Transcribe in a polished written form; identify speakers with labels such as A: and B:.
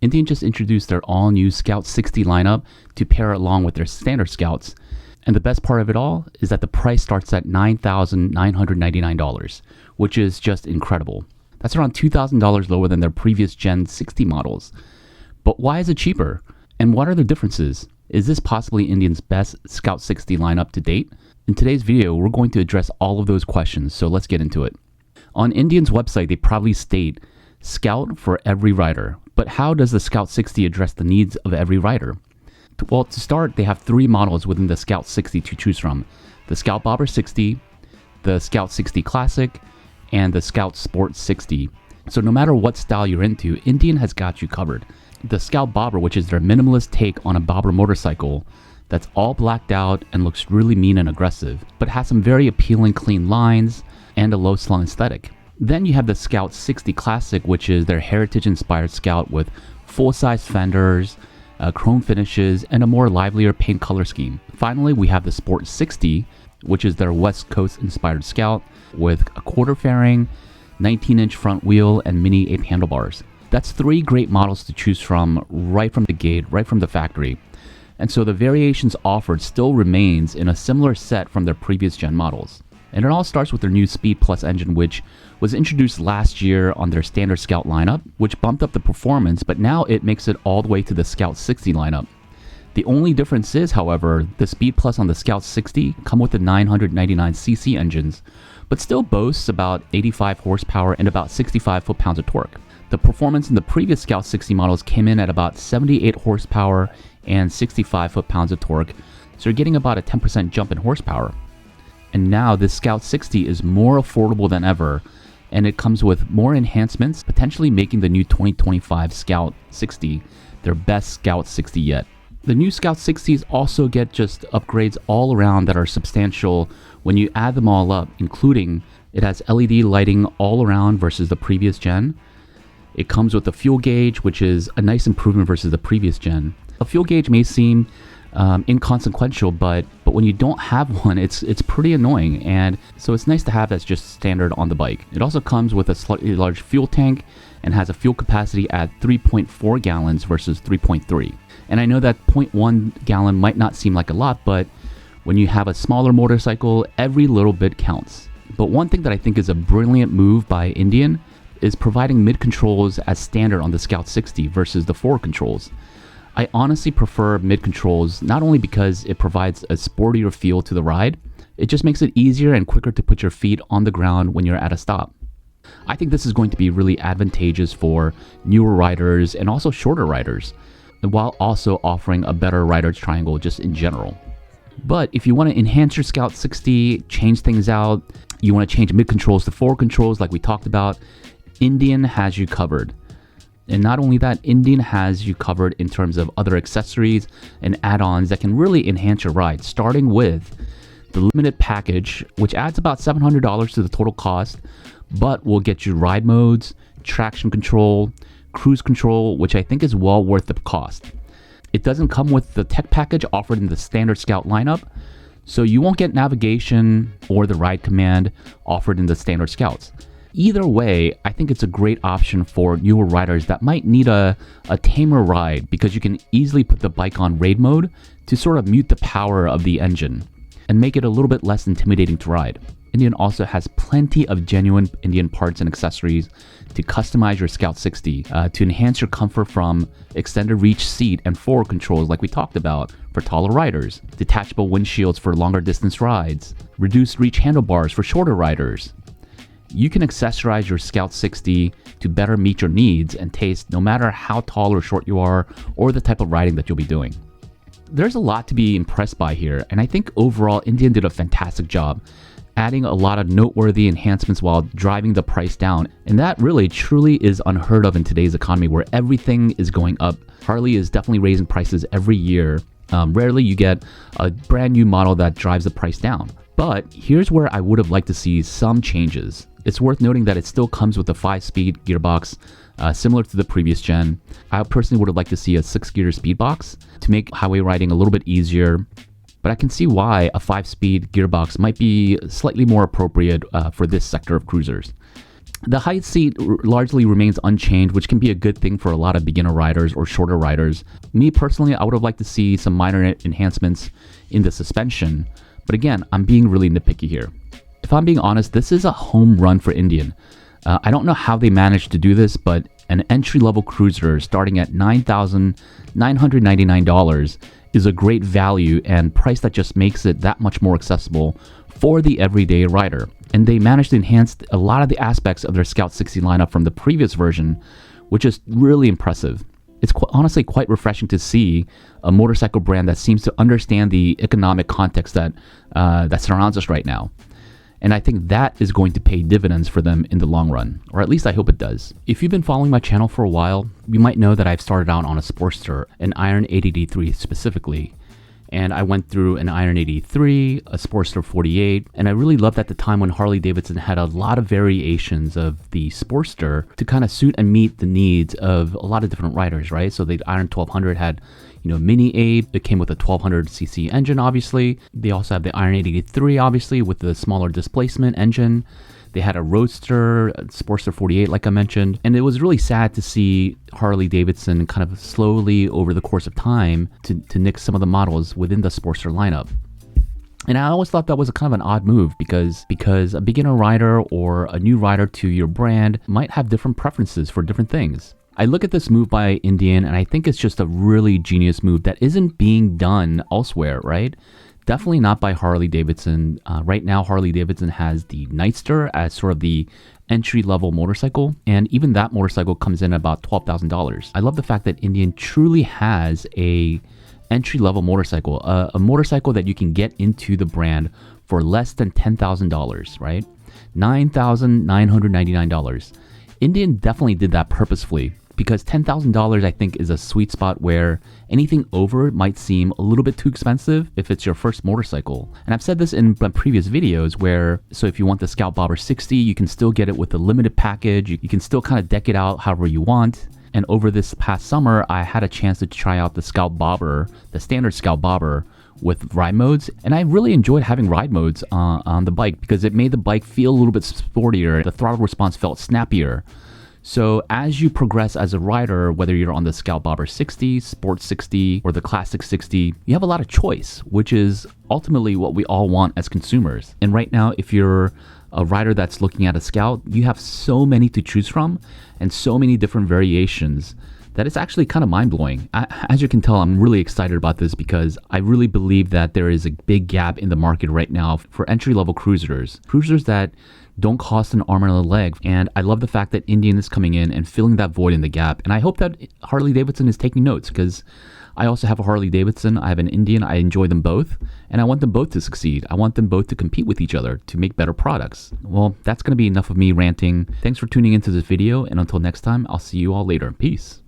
A: Indian just introduced their all-new Scout 60 lineup to pair along with their standard Scouts. And the best part of it all is that the price starts at $9,999, which is just incredible. That's around $2,000 lower than their previous Gen 60 models. But why is it cheaper? And what are the differences? Is this possibly Indian's best Scout 60 lineup to date? In today's video, we're going to address all of those questions, so let's get into it. On Indian's website, they proudly state, Scout for every rider. But how does the Scout 60 address the needs of every rider? Well, to start, they have three models within the Scout 60 to choose from. The Scout Bobber 60, the Scout 60 Classic, and the Scout Sport 60. So no matter what style you're into, Indian has got you covered. The Scout Bobber, which is their minimalist take on a bobber motorcycle that's all blacked out and looks really mean and aggressive, but has some very appealing clean lines and a low slung aesthetic. Then you have the Scout 60 Classic, which is their heritage-inspired Scout with full-size fenders, chrome finishes, and a more livelier paint color scheme. Finally, we have the Sport 60, which is their West Coast-inspired Scout with a quarter fairing, 19-inch front wheel, and mini ape handlebars. That's three great models to choose from right from the gate, right from the factory. And so the variations offered still remains in a similar set from their previous gen models. And it all starts with their new Speed Plus engine, which was introduced last year on their standard Scout lineup, which bumped up the performance, but now it makes it all the way to the Scout 60 lineup. The only difference is, however, the Speed Plus on the Scout 60 come with the 999cc engines, but still boasts about 85 horsepower and about 65 foot-pounds of torque. The performance in the previous Scout 60 models came in at about 78 horsepower and 65 foot-pounds of torque, so you're getting about a 10% jump in horsepower. And now this Scout 60 is more affordable than ever, and it comes with more enhancements, potentially making the new 2025 Scout 60 their best Scout 60 yet. The new Scout 60s also get just upgrades all around that are substantial when you add them all up, including it has LED lighting all around versus the previous gen. It comes with a fuel gauge, which is a nice improvement versus the previous gen. A fuel gauge may seem inconsequential, but when you don't have one, it's pretty annoying, and so it's nice to have that's just standard on the bike. It also comes with a slightly large fuel tank and has a fuel capacity at 3.4 gallons versus 3.3. And I know that 0.1 gallon might not seem like a lot, but when you have a smaller motorcycle, every little bit counts. But one thing that I think is a brilliant move by Indian is providing mid-controls as standard on the Scout 60 versus the forward controls. I honestly prefer mid-controls not only because it provides a sportier feel to the ride, it just makes it easier and quicker to put your feet on the ground when you're at a stop. I think this is going to be really advantageous for newer riders and also shorter riders, while also offering a better rider's triangle just in general. But if you want to enhance your Scout 60, change things out, you want to change mid-controls to forward controls like we talked about, Indian has you covered. And not only that, Indian has you covered in terms of other accessories and add-ons that can really enhance your ride, starting with the limited package, which adds about $700 to the total cost, but will get you ride modes, traction control, cruise control, which I think is well worth the cost. It doesn't come with the tech package offered in the standard Scout lineup, so you won't get navigation or the ride command offered in the standard Scouts. Either way, I think it's a great option for newer riders that might need a tamer ride, because you can easily put the bike on raid mode to sort of mute the power of the engine and make it a little bit less intimidating to ride. Indian also has plenty of genuine Indian parts and accessories to customize your Scout 60 to enhance your comfort, from extended reach seat and forward controls like we talked about for taller riders, detachable windshields for longer distance rides, reduced reach handlebars for shorter riders. You can accessorize your Scout 60 to better meet your needs and taste, no matter how tall or short you are or the type of riding that you'll be doing. There's a lot to be impressed by here, and I think overall Indian did a fantastic job, adding a lot of noteworthy enhancements while driving the price down. And that really truly is unheard of in today's economy, where everything is going up. Harley is definitely raising prices every year. Rarely you get a brand new model that drives the price down. But here's where I would have liked to see some changes. It's worth noting that it still comes with a 5-speed gearbox, similar to the previous gen. I personally would have liked to see a 6-gear speed box to make highway riding a little bit easier. But I can see why a 5-speed gearbox might be slightly more appropriate for this sector of cruisers. The height seat largely remains unchanged, which can be a good thing for a lot of beginner riders or shorter riders. Me personally, I would have liked to see some minor enhancements in the suspension, but again, I'm being really nitpicky here. If I'm being honest, this is a home run for Indian. I don't know how they managed to do this, but an entry-level cruiser starting at $9,999 is a great value and price that just makes it that much more accessible for the everyday rider. And they managed to enhance a lot of the aspects of their Scout 60 lineup from the previous version, which is really impressive. It's honestly quite refreshing to see a motorcycle brand that seems to understand the economic context that surrounds us right now. And I think that is going to pay dividends for them in the long run, or at least I hope it does. If you've been following my channel for a while, you might know that I've started out on a Sportster, an Iron 80D3 specifically. And I went through an Iron 83, a Sportster 48, and I really loved at the time when Harley-Davidson had a lot of variations of the Sportster to kind of suit and meet the needs of a lot of different riders, right? So the Iron 1200 had, Mini Abe. It came with a 1200cc engine, obviously. They also have the Iron 83, obviously, with the smaller displacement engine. They had a Roadster, a Sportster 48, like I mentioned. And it was really sad to see Harley-Davidson kind of slowly, over the course of time, to nix some of the models within the Sportster lineup. And I always thought that was a kind of an odd move because a beginner rider or a new rider to your brand might have different preferences for different things. I look at this move by Indian and I think it's just a really genius move that isn't being done elsewhere, right? Definitely not by Harley-Davidson. Right now, Harley-Davidson has the Nightster as sort of the entry-level motorcycle, and even that motorcycle comes in at about $12,000. I love the fact that Indian truly has a entry-level motorcycle, a motorcycle that you can get into the brand for less than $10,000, right? $9,999. Indian definitely did that purposefully, because $10,000 I think is a sweet spot where anything over might seem a little bit too expensive if it's your first motorcycle. And I've said this in previous videos so if you want the Scout Bobber 60, you can still get it with the limited package. You can still kind of deck it out however you want. And over this past summer, I had a chance to try out the Scout Bobber, the standard Scout Bobber with ride modes. And I really enjoyed having ride modes on the bike because it made the bike feel a little bit sportier. The throttle response felt snappier. So as you progress as a rider, whether you're on the Scout Bobber 60, Sport 60, or the Classic 60, you have a lot of choice, which is ultimately what we all want as consumers. And right now, if you're a rider that's looking at a Scout, you have so many to choose from and so many different variations that it's actually kind of mind-blowing. As you can tell, I'm really excited about this because I really believe that there is a big gap in the market right now for entry-level cruisers that don't cost an arm and a leg. And I love the fact that Indian is coming in and filling that void in the gap. And I hope that Harley-Davidson is taking notes because I also have a Harley-Davidson. I have an Indian. I enjoy them both. And I want them both to succeed. I want them both to compete with each other to make better products. Well, that's going to be enough of me ranting. Thanks for tuning into this video. And until next time, I'll see you all later. Peace.